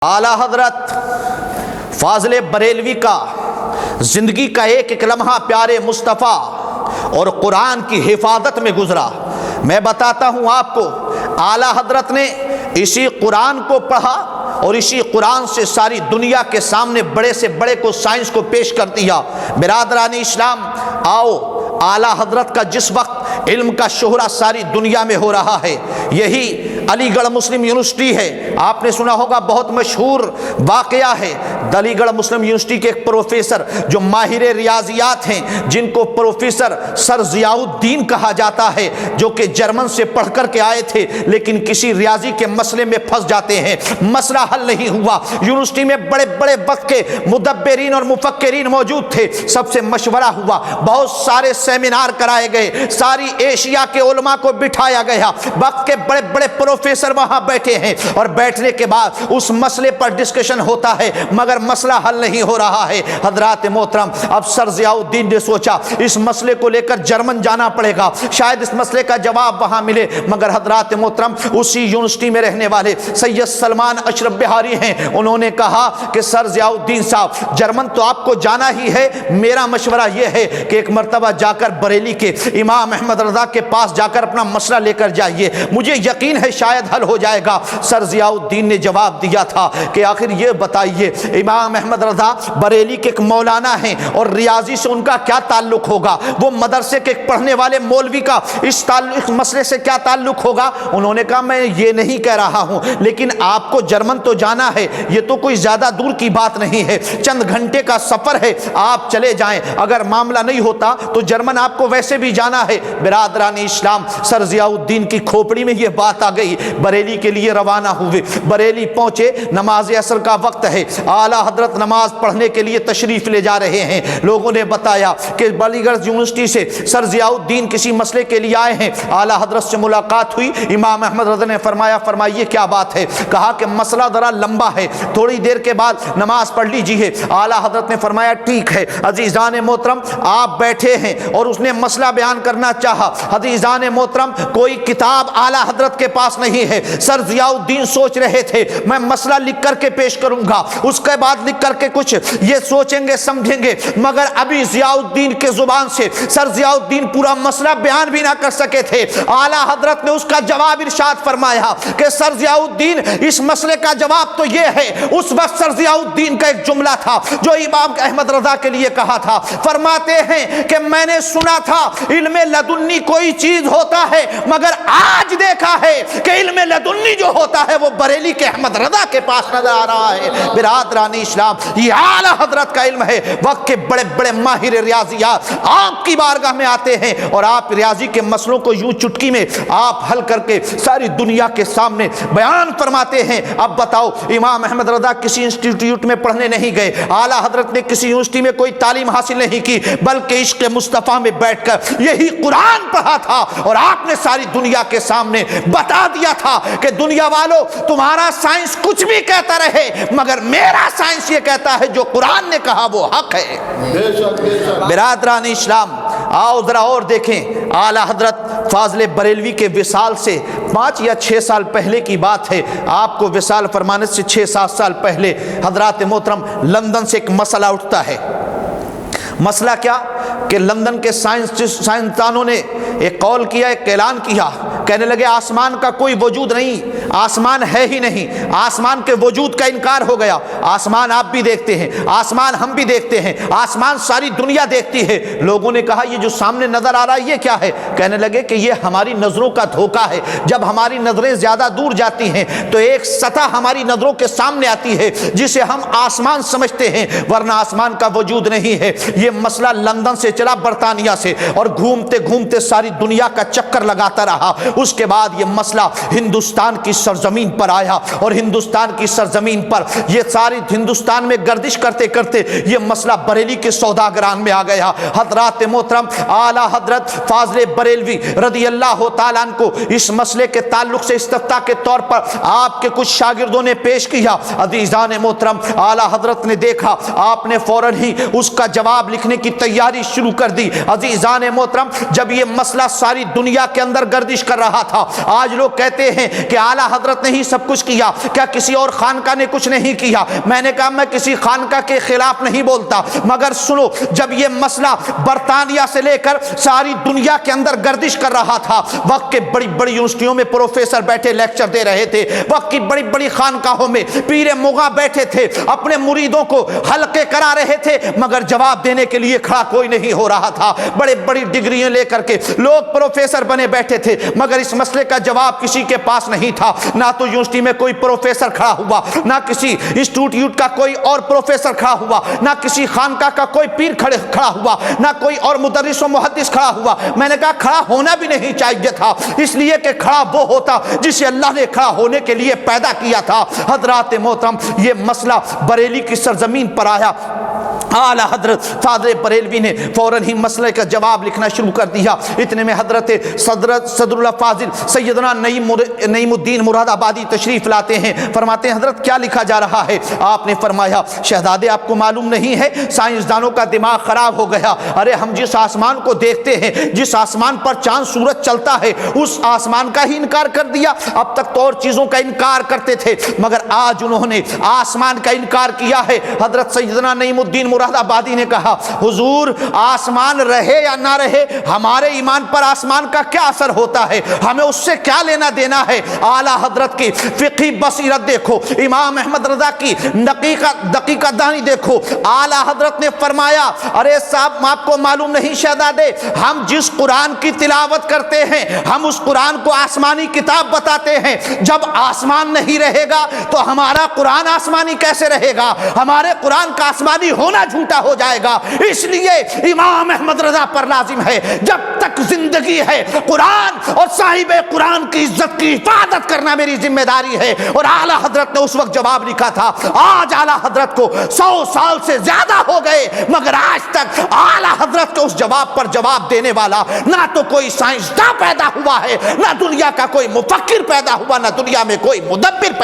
आला हजरत फाजले बरेलवी का जिंदगी का एक एक लम्हा प्यारे मुस्तफ़ा और कुरान की हिफाजत में गुजरा। मैं बताता हूँ आपको, आला हजरत ने इसी कुरान को पढ़ा और इसी कुरान से सारी दुनिया के सामने बड़े से बड़े को साइंस को पेश कर दिया। बिरादरान इस्लाम, आओ, आला हजरत का जिस वक्त इल्म का शोहरा सारी दुनिया में हो रहा है, यही अलीगढ़ मुस्लिम यूनिवर्सिटी है। आपने सुना होगा, बहुत मशहूर वाकया है। अलीगढ़ मुस्लिम यूनिवर्सिटी के एक प्रोफेसर जो माहिर रियाजियात हैं, जिनको प्रोफेसर सर ज़ियाउद्दीन कहा जाता है, जो कि जर्मन से पढ़ कर के आए थे, लेकिन किसी रियाजी के मसले में फंस जाते हैं, मसला हल नहीं हुआ। यूनिवर्सिटी में बड़े बड़े वक्त के मुदब्बिरीन और मुफक्किरीन मौजूद थे, सबसे मशवरा हुआ, बहुत सारे सेमिनार कराए गए, सारी एशिया के उलमा को बिठाया गया, वक्त के बड़े बड़े प्रोफेसर वहां बैठे हैं, और बैठने के बाद उस मसले पर डिस्कशन होता है, मगर मसला हल नहीं हो रहा है। हजरात मोहतरम, अब सर ज़ियाउद्दीन ने सोचा इस मसले को लेकर जर्मन जाना पड़ेगा, शायद इस मसले का जवाब वहां मिले। मगर हजरात मोहतरम, उसी यूनिवर्सिटी में रहने वाले सैयद सलमान अशरफ बिहारी हैं, उन्होंने कहा कि सर ज़ियाउद्दीन साहब, जर्मन तो आपको जाना ही है, मेरा मशवरा यह है कि एक मरतबा जाकर बरेली के इमाम अहमद रज़ा के पास जाकर अपना मसला लेकर जाइए, मुझे यकीन है शायद हल हो जाएगा। सर ज़ियाउद्दीन ने जवाब दिया था कि आखिर ये बताइए, इमाम अहमद रज़ा बरेली के एक मौलाना हैं और रियाजी से उनका क्या ताल्लुक होगा, वो मदरसे के पढ़ने वाले मौलवी का इस मसले से क्या ताल्लुक होगा। उन्होंने कहा, मैं ये नहीं कह रहा हूँ, लेकिन आपको जर्मन तो जाना है, ये तो कोई ज़्यादा दूर की बात नहीं है, चंद घंटे का सफ़र है, आप चले जाएं, अगर मामला नहीं होता तो जर्मन आपको वैसे भी जाना है। बिरादरान इस्लाम, सर ज़ियाउद्दीन की खोपड़ी में ये बात आ गई, बरेली के लिए रवाना हुए। बरेली पहुंचे, नमाज असर का वक्त है, आला हजरत नमाज पढ़ने के लिए तशरीफ ले जा रहे हैं। लोगों ने बताया कि अलीगढ़ यूनिवर्सिटी से सर ज़ियाउद्दीन किसी मसले के लिए आए हैं। आला हजरत से मुलाकात हुई, इमाम अहमद रज़ा ने फरमाया, फरमाइए क्या बात है। कहा कि मसला ज़रा लंबा है, थोड़ी देर के बाद नमाज पढ़ लीजिए। आला हजरत ने फरमाया, ठीक है। अज़ीज़ान मोहतरम, आप बैठे हैं और उसने मसला बयान करना चाहा। अज़ीज़ान मोहतरम, कोई किताब आला हजरत के पास नहीं है। सर ज़ियाउद्दीन सोच रहे थे, मैं मसला लिख करके पेश करूंगा, उसके बाद लिख करके कुछ ये सोचेंगे समझेंगे, मगर अभी ज़ियाउद्दीन के जुबान से सर ज़ियाउद्दीन पूरा मसला बयान भी ना कर सके थे। आला हजरत ने उसका जवाब इरशाद फरमाया कि सर ज़ियाउद्दीन, इस मसले का जवाब तो ये है। उस वक्त सर ज़ियाउद्दीन का एक जुमला था जो इमाम अहमद रज़ा के लिए कहा था। फरमाते हैं कि मैंने सुना था इल्मे लदुन्नी कोई चीज होता है, मगर आज देखा है कि इल्मे लदुन्नी जो होता है वो बरेली के अहमद रज़ा के पास नजर आ रहा है। बिरादरान इस्लाम, ये आला हजरत का इल्म है। वक्त के बड़े बड़े माहिर रियाजियात आपकी बारगाह में आते हैं और आप रियाजी के मसलों को यूं चुटकी में आप हल करके सारी दुनिया के सामने बयान फरमाते हैं। अब बताओ, इमाम अहमद रज़ा किसी इंस्टीट्यूट में पढ़ने नहीं गए, आला हजरत ने किसी यूनिवर्सिटी में कोई तालीम हासिल नहीं की, बल्कि इश्क़ मुस्तफ़ा में बैठकर यही कुरान पढ़ा था और आपने सारी दुनिया के सामने बता दिया था कि दुनिया वालों, तुम्हारा साइंस कुछ भी कहता रहे, मगर मेरा साइंस ये कहता है जो कुरान ने कहा वो हक है। बिरादरान इस्लाम, आओ जरा और देखें, आला हजरत फाजले बरेलवी के विसाल से 5 या 6 साल पहले की बात है। आपको विसाल फरमाने से 6-7 साल पहले हजरात मोहतरम, लंदन से एक मसला उठता है। मसला क्या कि लंदन के साइंसदानों ने एक कॉल किया, एक ऐलान किया, कहने लगे आसमान का कोई वजूद नहीं, आसमान है ही नहीं, आसमान के वजूद का इनकार हो गया। आसमान आप भी देखते हैं, आसमान हम भी देखते हैं, आसमान सारी दुनिया देखती है। लोगों ने कहा, ये जो सामने नजर आ रहा है ये क्या है? कहने लगे कि ये हमारी नजरों का धोखा है। जब हमारी नजरें ज्यादा दूर जाती हैं तो एक सतह हमारी नजरों के सामने आती है जिसे हम आसमान समझते हैं, वरना आसमान का वजूद नहीं है। ये मसला लंदन से चला बर्तानिया से, और घूमते घूमते सारी दुनिया का चक्कर लगाता रहा। उसके बाद ये मसला हिंदुस्तान की सरजमीन पर आया, और हिंदुस्तान की सरजमीन पर ये सारी हिंदुस्तान में गर्दिश करते करते ये मसला बरेली के सौदागरान में आ गया। हजरात मोहतरम, आला हजरत फाजले बरेलवी रदी अल्लाह तआला को इस मसले के ताल्लुक से इस्तफ्ता के तौर पर आपके कुछ शागिर्दों ने पेश किया। अज़ीज़ान मोहतरम, आला हजरत ने देखा, आपने फौरन ही उसका जवाब लिखने की तैयारी शुरू कर दी। अज़ीज़ान मोहतरम, जब ये मसला सारी दुनिया के अंदर गर्दिश कर रहा था, आज लोग कहते हैं कि आला आला हजरत ने ही सब कुछ किया, क्या किसी और खानका ने कुछ नहीं किया? मैंने कहा मैं किसी खानका के खिलाफ नहीं बोलता, मगर सुनो, जब ये मसला बरतानिया से लेकर सारी दुनिया के अंदर गर्दिश कर रहा था, वक्त के बड़ी बड़ी यूनिवर्सिटियों में प्रोफेसर बैठे लेक्चर दे रहे थे, वक्त की बड़ी बड़ी खानकाहों में पीरे मुगा बैठे थे, अपने मुरीदों को हल्के करा रहे थे, मगर जवाब देने के लिए खड़ा कोई नहीं हो रहा था। बड़े बड़ी डिग्रियां लेकर के लोग प्रोफेसर बने बैठे थे, मगर इस मसले का जवाब किसी के पास नहीं था। ना तो यूनिवर्सिटी में कोई प्रोफेसर खड़ा हुआ, ना किसी इंस्टीट्यूट का कोई और प्रोफेसर खड़ा हुआ, ना किसी खानका का कोई पीर खड़ा हुआ, ना कोई और मुदर्रिस व मुहद्दिस खड़ा हुआ। मैंने कहा खड़ा होना भी नहीं चाहिए था, इसलिए कि खड़ा वो होता जिसे अल्लाह ने खड़ा होने के लिए पैदा किया था। हजरात मोहतरम, ये मसला बरेली की सरजमीन पर आया। आला हजरत फादर बरेलवी ने फौरन ही मसले का जवाब लिखना शुरू कर दिया। इतने में हजरत सदरुल फाजिल सैयदना नईमुद्दीन मुरादाबादी तशरीफ लाते हैं। फरमाते हैं हजरत क्या लिखा जा रहा है? आपने फरमाया शहजादे आपको मालूम नहीं है, साइंसदानों का दिमाग खराब हो गया। अरे हम जिस आसमान को देखते हैं, जिस आसमान पर चांद सूरज चलता है, उस आसमान का ही इनकार कर दिया। अब तक तो और चीजों का इनकार करते थे, मगर आज उन्होंने आसमान का इनकार किया है। हजरत सैयदना नईमुद्दीन मुरादाबादी ने कहा हुजूर आसमान रहे या ना रहे, हमारे ईमान पर आसमान का क्या असर होता है, हमें उससे क्या लेना देना है। आला हजरत की फिक़ही बसीरत देखो, इमाम अहमद रजा की दकीका दानी देखो। आला हजरत ने फरमाया अरे साहब आपको मालूम नहीं शहजादे, हम जिस कुरान की तिलावत करते हैं, हम उस कुरान को आसमानी किताब बताते हैं। जब आसमान नहीं रहेगा तो हमारा कुरान आसमानी कैसे रहेगा? हमारे कुरान का आसमानी होना झूठा हो जाएगा। इसलिए इमाम अहमद रजा पर लाजिम है जब तक जिंदगी है कुरान और साहिबे कुरान की इज्जत की हिफाजत करना मेरी जिम्मेदारी है। और आला हजरत ने उस वक्त जवाब लिखा था। आज आला हजरत को 100 साल से ज्यादा हो गए, मगर आज तक आला हजरत के उस जवाब पर जवाब देने वाला ना तो कोई साइंसदान पैदा हुआ है, ना दुनिया का कोई मुफक्किर पैदा हुआ, ना दुनिया में कोई मुदब्बिर पैदा